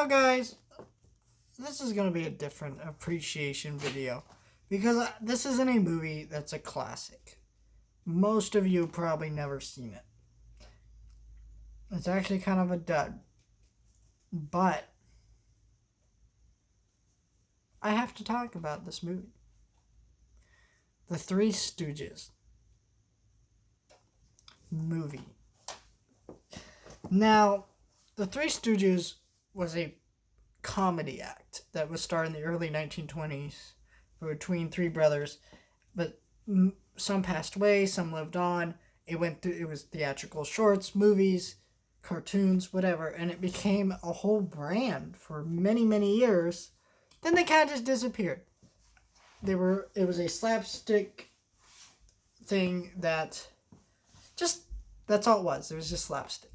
Guys, this is going to be a different appreciation video because this isn't a movie that's a classic. Most of you probably never seen it. It's actually kind of a dud. But I have to talk about this movie. The Three Stooges movie. Now, The Three Stooges was a comedy act that was started in the early 1920s between three brothers, but some passed away, some lived on. It was theatrical shorts, movies, cartoons, whatever, and it became a whole brand for many, many years. Then they kind of just disappeared. It was a slapstick thing that's all it was. It was just slapstick.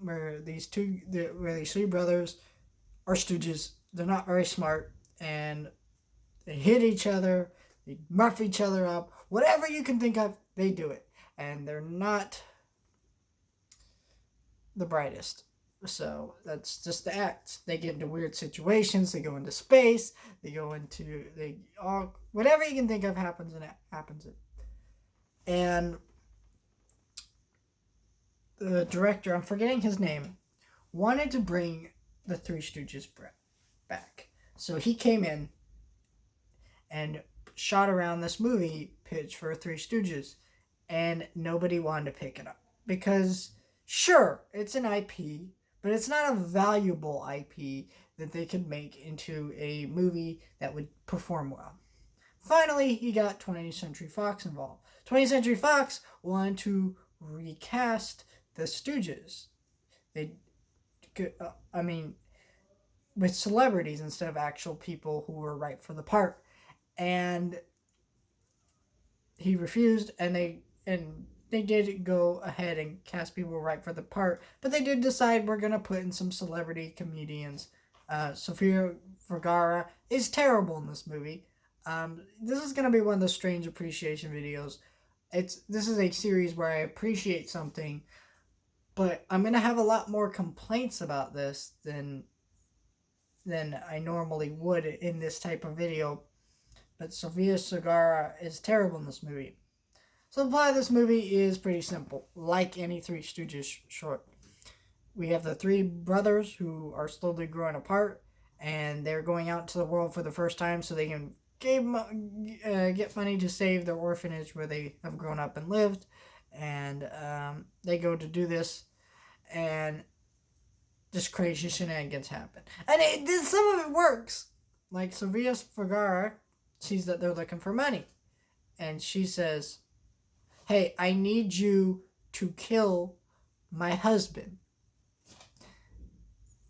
Where these three brothers are stooges. They're not very smart, and they hit each other, they muff each other up, whatever you can think of, they do it. And they're not the brightest. So that's just the act. They get into weird situations, they go into space, whatever you can think of happens. And the director, I'm forgetting his name, wanted to bring the Three Stooges back. So he came in and shot around this movie pitch for Three Stooges, and nobody wanted to pick it up. Because, sure, it's an IP, but it's not a valuable IP that they could make into a movie that would perform well. Finally, he got 20th Century Fox involved. 20th Century Fox wanted to recast the Stooges. With celebrities instead of actual people who were right for the part. And he refused, and they did go ahead and cast people right for the part, but they did decide we're going to put in some celebrity comedians. Sofia Vergara is terrible in this movie. This is going to be one of the strange appreciation videos. This is a series where I appreciate something, but I'm going to have a lot more complaints about this than I normally would in this type of video. But Sofia Vergara is terrible in this movie. So the plot of this movie is pretty simple. Like any Three Stooges short. We have the three brothers who are slowly growing apart, and they're going out to the world for the first time so they can get money to save their orphanage where they have grown up and lived. And they go to do this, and just crazy shenanigans happen. And some of it works. Like Sofia Vergara sees that they're looking for money, and she says, "Hey, I need you to kill my husband."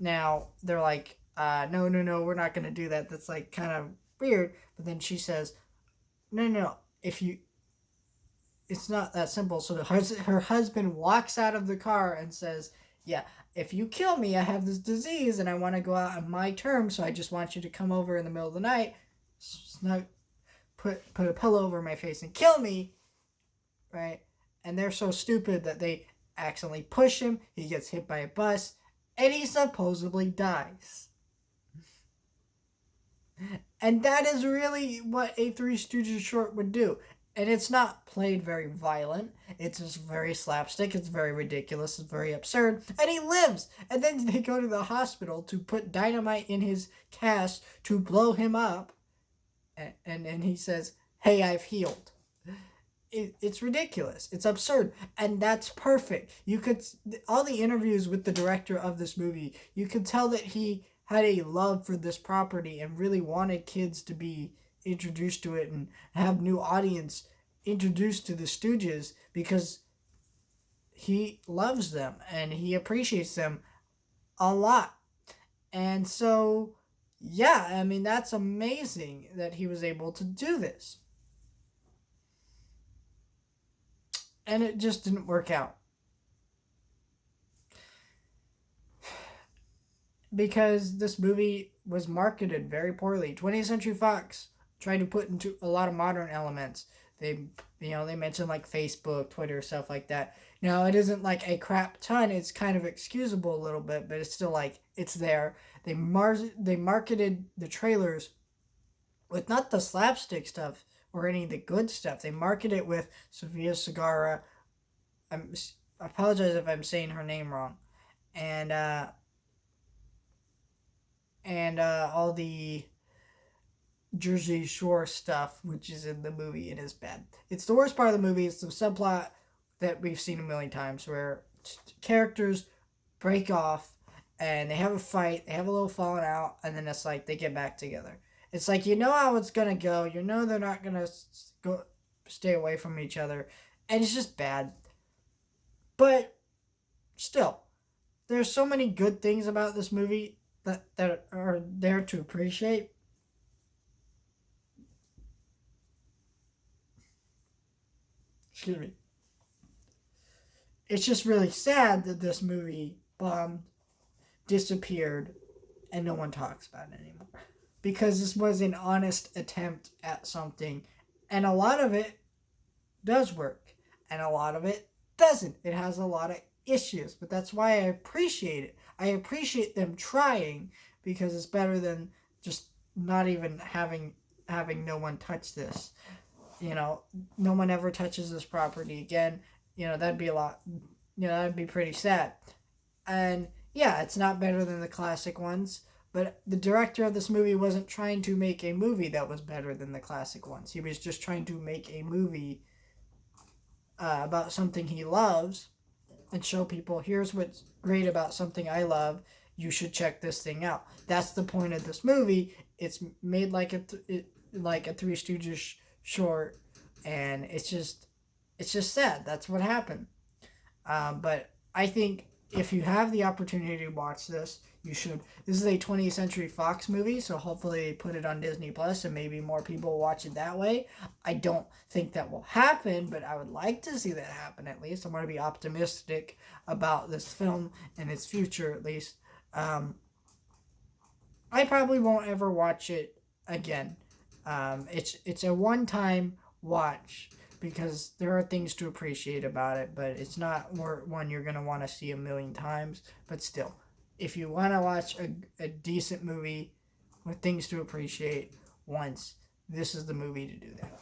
Now, they're like, no, we're not going to do that. That's like kind of weird. But then she says, no, it's not that simple. So her husband walks out of the car and says, yeah, if you kill me, I have this disease and I want to go out on my terms. So I just want you to come over in the middle of the night, put a pillow over my face and kill me. Right? And they're so stupid that they accidentally push him. He gets hit by a bus, and he supposedly dies. And that is really what a Three Stooges short would do. And it's not played very violent. It's just very slapstick. It's very ridiculous. It's very absurd. And he lives. And then they go to the hospital to put dynamite in his cast to blow him up. And he says, hey, I've healed. It's ridiculous. It's absurd. And that's perfect. All the interviews with the director of this movie, you could tell that he had a love for this property and really wanted kids to be introduced to it and have new audience introduced to the Stooges because he loves them and he appreciates them a lot. And so, yeah, I mean, that's amazing that he was able to do this. And it just didn't work out. Because this movie was marketed very poorly. 20th Century Fox tried to put into a lot of modern elements. They they mention like Facebook, Twitter, stuff like that. Now it isn't like a crap ton. It's kind of excusable a little bit, but it's still like it's there. They marketed the trailers with not the slapstick stuff or any of the good stuff. They market it with Sofia Sagara. I'm, I apologize if I'm saying her name wrong, and all the Jersey Shore stuff, which is in the movie, it is bad. It's the worst part of the movie. It's the subplot that we've seen a million times where characters break off and they have a fight, they have a little falling out, and then it's like they get back together. It's like you know how it's gonna go. You know they're not gonna go stay away from each other, and it's just bad. But still, there's so many good things about this movie that are there to appreciate. Excuse me. It's just really sad that this movie bombed, disappeared, and no one talks about it anymore. Because this was an honest attempt at something, and a lot of it does work, and a lot of it doesn't. It has a lot of issues, but that's why I appreciate it. I appreciate them trying because it's better than just not even having no one touch this. No one ever touches this property again. That'd be a lot. That'd be pretty sad. And yeah, it's not better than the classic ones, but the director of this movie wasn't trying to make a movie that was better than the classic ones. He was just trying to make a movie about something he loves and show people here's what's great about something I love. You should check this thing out. That's the point of this movie. It's made like a Three Stooges short, and it's just sad. That's what happened. But I think if you have the opportunity to watch this, you should. This is a 20th Century Fox movie, so hopefully they put it on Disney Plus and maybe more people will watch it that way. I don't think that will happen, but I would like to see that happen at least. I want to be optimistic about this film and its future at least. I probably won't ever watch it again. It's a one-time watch because there are things to appreciate about it, but it's not one you're going to want to see a million times. But still, if you want to watch a decent movie with things to appreciate once, this is the movie to do that.